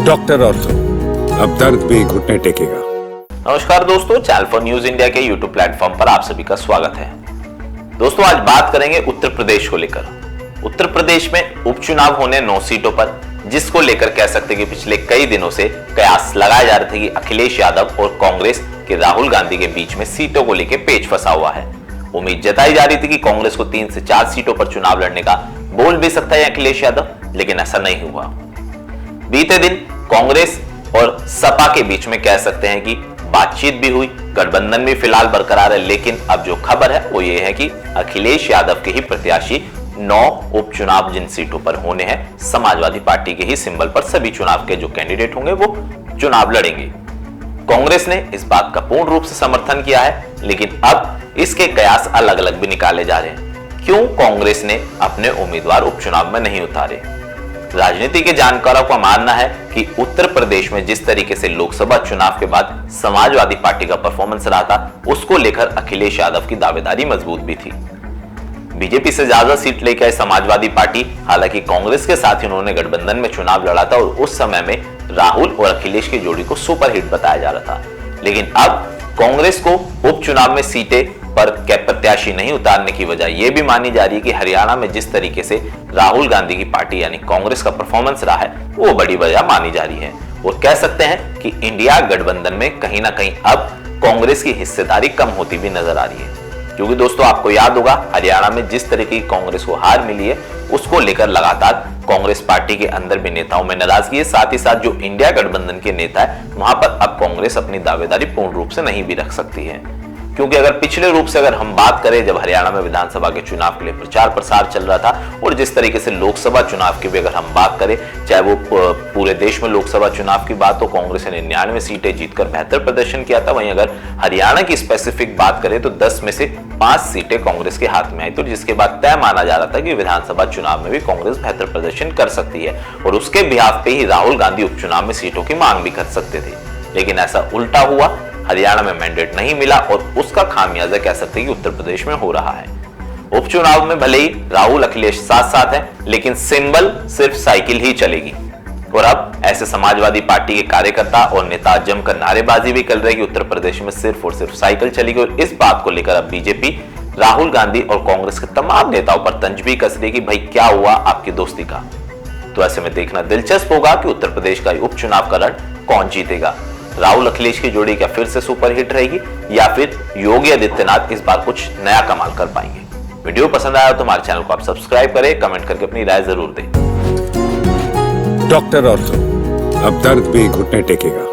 Doctor ortho, अब दर्द भी घुटने टेकेगा। नमस्कार दोस्तों, चैनल फॉर न्यूज इंडिया के यूट्यूब प्लेटफॉर्म पर आप सभी का स्वागत है। दोस्तों, आज बात करेंगे उत्तर प्रदेश को लेकर। उत्तर प्रदेश में उपचुनाव होने 9 सीटों पर, जिसको लेकर कह सकते हैं कि पिछले कई दिनों से कयास लगाए जा रहे थे कि अखिलेश यादव और कांग्रेस के राहुल गांधी के बीच में सीटों को लेकर पेच फंसा हुआ है। उम्मीद जताई जा रही थी कि कांग्रेस को 3 से 4 सीटों पर चुनाव लड़ने का बोल भी सकता है अखिलेश यादव, लेकिन ऐसा नहीं हुआ। बीते दिन कांग्रेस और सपा के बीच में कह सकते हैं कि बातचीत भी हुई, गठबंधन भी फिलहाल बरकरार है, लेकिन अब जो खबर है वो ये है कि अखिलेश यादव के ही प्रत्याशी 9 उपचुनाव जिन सीटों पर होने हैं, समाजवादी पार्टी के ही सिंबल पर सभी चुनाव के जो कैंडिडेट होंगे वो चुनाव लड़ेंगे। कांग्रेस ने इस बात का पूर्ण रूप से समर्थन किया है, लेकिन अब इसके कयास अलग अलग भी निकाले जा रहे हैं। क्यों कांग्रेस ने अपने उम्मीदवार उपचुनाव में नहीं उतारे? राजनीति के जानकारों का मानना है कि उत्तर प्रदेश में जिस तरीके से लोकसभा चुनाव के बाद समाजवादी पार्टी का परफॉर्मेंस रहा था, उसको लेकर अखिलेश यादव की दावेदारी मजबूत भी थी। बीजेपी से ज्यादा सीट लेकर आई समाजवादी पार्टी, हालांकि कांग्रेस के साथ उन्होंने गठबंधन में चुनाव लड़ा था और उस समय में राहुल और अखिलेश की जोड़ी को सुपरहिट बताया जा रहा था। लेकिन अब कांग्रेस को उपचुनाव में सीटें पर प्रत्याशी नहीं उतारने की वजह यह भी मानी जा रही है कि हरियाणा में जिस तरीके से राहुल गांधी की पार्टी यानी कांग्रेस का परफॉर्मेंस रहा है, वो बड़ी वजह मानी जा रही है। और कह सकते हैं कि इंडिया गठबंधन में कहीं ना कहीं अब कांग्रेस की हिस्सेदारी कम होती भी नजर आ रही है, क्योंकि दोस्तों आपको याद होगा हरियाणा में जिस तरीके की कांग्रेस को हार मिली है, उसको लेकर लगातार कांग्रेस पार्टी के अंदर भी नेताओं में नाराजगी है। साथ ही साथ जो इंडिया गठबंधन के नेता है, वहां पर अब कांग्रेस अपनी दावेदारी पूर्ण रूप से नहीं भी रख सकती है, क्योंकि अगर पिछले रूप से अगर हम बात करें, जब हरियाणा में विधानसभा के चुनाव के लिए प्रचार प्रसार चल रहा था और जिस तरीके से लोकसभा चुनाव की भी अगर हम बात करें, चाहे वो पूरे देश में लोकसभा चुनाव की बात हो, कांग्रेस ने 99 सीटें जीतकर बेहतर प्रदर्शन किया था। वहीं अगर हरियाणा की स्पेसिफिक बात करें तो 10 में से 5 सीटें कांग्रेस के हाथ में आई, तो जिसके बाद तय माना जा रहा था कि विधानसभा चुनाव में भी कांग्रेस बेहतर प्रदर्शन कर सकती है और उसके बिहाफ पे ही राहुल गांधी उपचुनाव में सीटों की मांग भी कर सकते थे। लेकिन ऐसा उल्टा हुआ, हरियाणा में मैंडेट नहीं मिला और उसका खामियाजा कह सकते हैं कि उत्तर प्रदेश में हो रहा है। उपचुनाव में भले ही राहुल अखिलेश साथ साथ हैं, लेकिन सिंबल सिर्फ साइकिल ही चलेगी। और अब ऐसे समाजवादी पार्टी के कार्यकर्ता और नेता जमकर नारेबाजी भी कर रहे हैं कि उत्तर प्रदेश में सिर्फ और सिर्फ साइकिल चलेगी। और इस बात को लेकर अब बीजेपी राहुल गांधी और कांग्रेस के तमाम नेताओं पर तंज भी कस रही कि भाई क्या हुआ आपकी दोस्ती का। तो ऐसे में देखना दिलचस्प होगा कि उत्तर प्रदेश का उपचुनाव का रण कौन जीतेगा। राहुल अखिलेश की जोड़ी क्या फिर से सुपरहिट रहेगी या फिर योगी आदित्यनाथ इस बार कुछ नया कमाल कर पाएंगे? वीडियो पसंद आया तो हमारे चैनल को आप सब्सक्राइब करें, कमेंट करके अपनी राय जरूर दें। डॉक्टर ऑर्थो, अब दर्द भी घुटने टेकेगा।